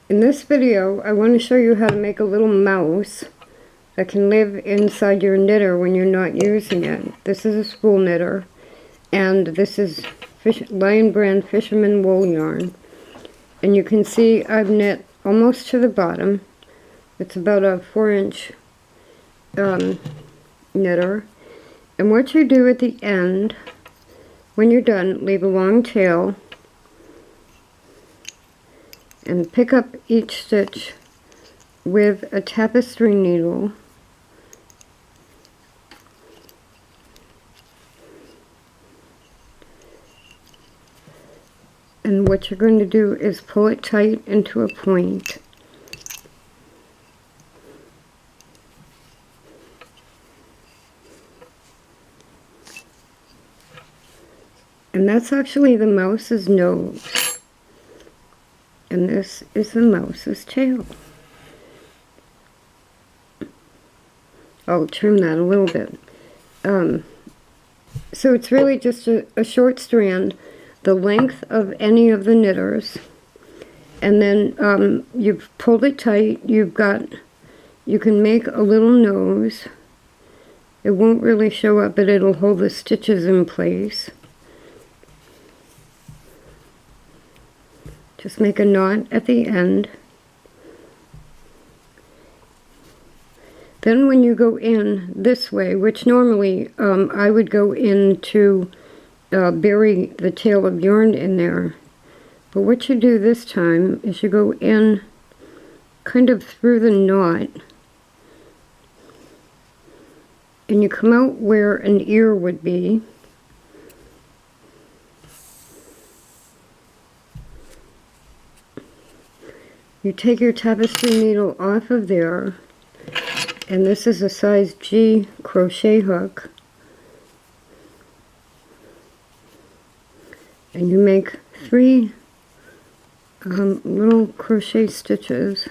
In this video, I want to show you how to make a little mouse that can live inside your knitter when you're not using it. This is a spool knitter, and this is Lion Brand Fisherman wool yarn. And you can see I've knit almost to the bottom. It's about a 4-inch knitter. And what you do at the end, when you're done, leave a long tail and pick up each stitch with a tapestry needle. And what you're going to do is pull it tight into a point. And that's actually the mouse's nose. And this is the mouse's tail. I'll trim that a little bit. So it's really just a short strand, the length of any of the knitters, and then you've pulled it tight. You can make a little nose. It won't really show up, but it'll hold the stitches in place. Just make a knot at the end. Then when you go in this way, which normally I would go in to bury the tail of yarn in there, but what you do this time is you go in kind of through the knot, and you come out where an ear would be. You take your tapestry needle off of there, and this is a size G crochet hook, and you make 3 little crochet stitches,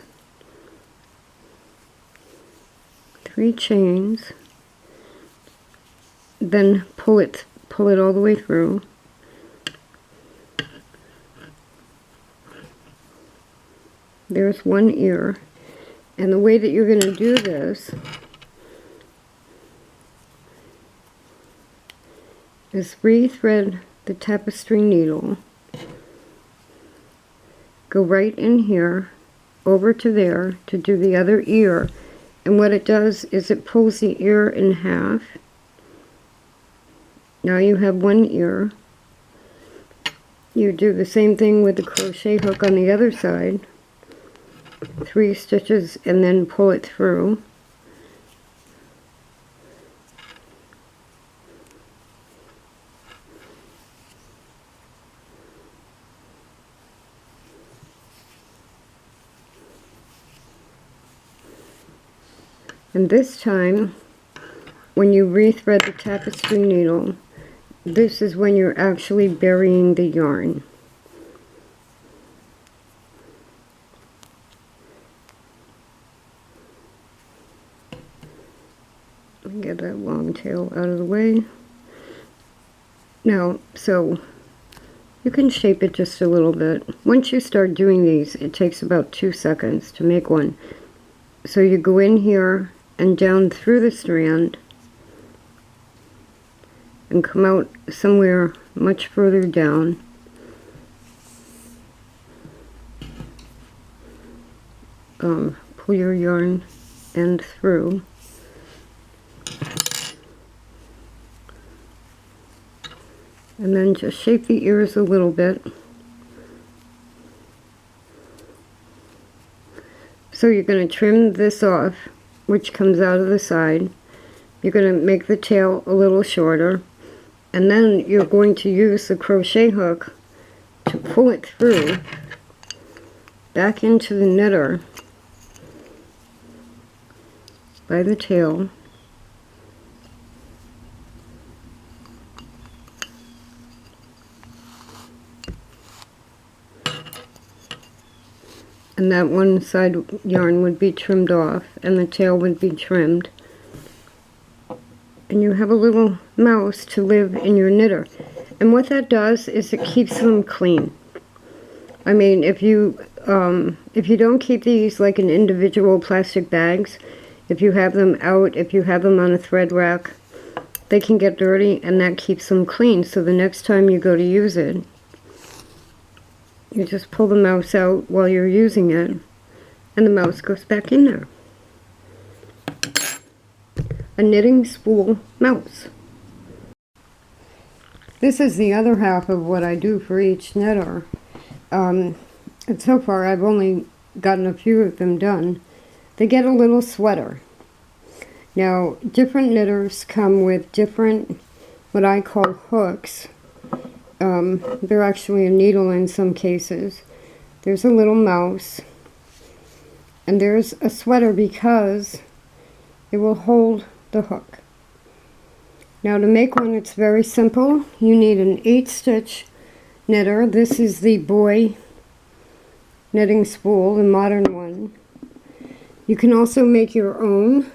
3 chains, then pull it all the way through. There's one ear, and the way that you're going to do this is rethread the tapestry needle, go right in here over to there to do the other ear, and what it does is it pulls the ear in half. Now you have one ear. You do the same thing with the crochet hook on the other side. 3 stitches and then pull it through. And this time, when you rethread the tapestry needle, this is when you're actually burying the yarn. Get that long tail out of the way. Now, so you can shape it just a little bit. Once you start doing these, it takes about 2 seconds to make one. So you go in here and down through the strand and come out somewhere much further down. Pull your yarn end through. And then just shape the ears a little bit. So you're going to trim this off, which comes out of the side. You're going to make the tail a little shorter. And then you're going to use the crochet hook to pull it through back into the knitter by the tail. And that one side yarn would be trimmed off and the tail would be trimmed. And you have a little mouse to live in your knitter. And what that does is it keeps them clean. I mean, if you if you don't keep these like in individual plastic bags, if you have them out, if you have them on a thread rack, they can get dirty, and that keeps them clean. So the next time you go to use it, you just pull the mouse out while you're using it, and the mouse goes back in there. A knitting spool mouse. This is the other half of what I do for each knitter. And so far I've only gotten a few of them done. They get a little sweater. Now, different knitters come with different, what I call hooks. They're actually a needle in some cases. There's a little mouse. And there's a sweater because it will hold the hook. Now, to make one, it's very simple. You need an 8-stitch knitter. This is the boy knitting spool, the modern one. You can also make your own.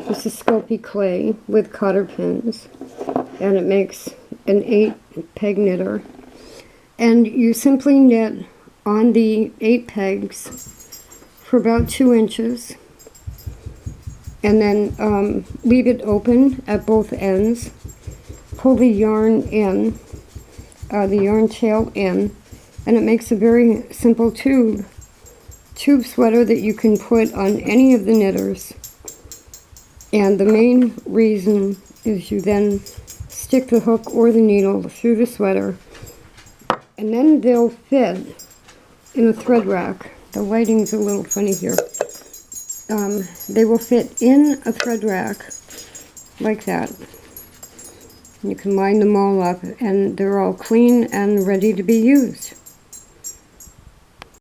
This is Sculpey clay with cotter pins, and it makes an 8-peg knitter. And you simply knit on the 8 pegs for about 2 inches. And then leave it open at both ends. Pull the yarn in, the yarn tail in, and it makes a very simple tube sweater that you can put on any of the knitters. And the main reason is you then stick the hook or the needle through the sweater, and then they'll fit in a thread rack. The lighting's a little funny here. They will fit in a thread rack like that. You can line them all up, and they're all clean and ready to be used.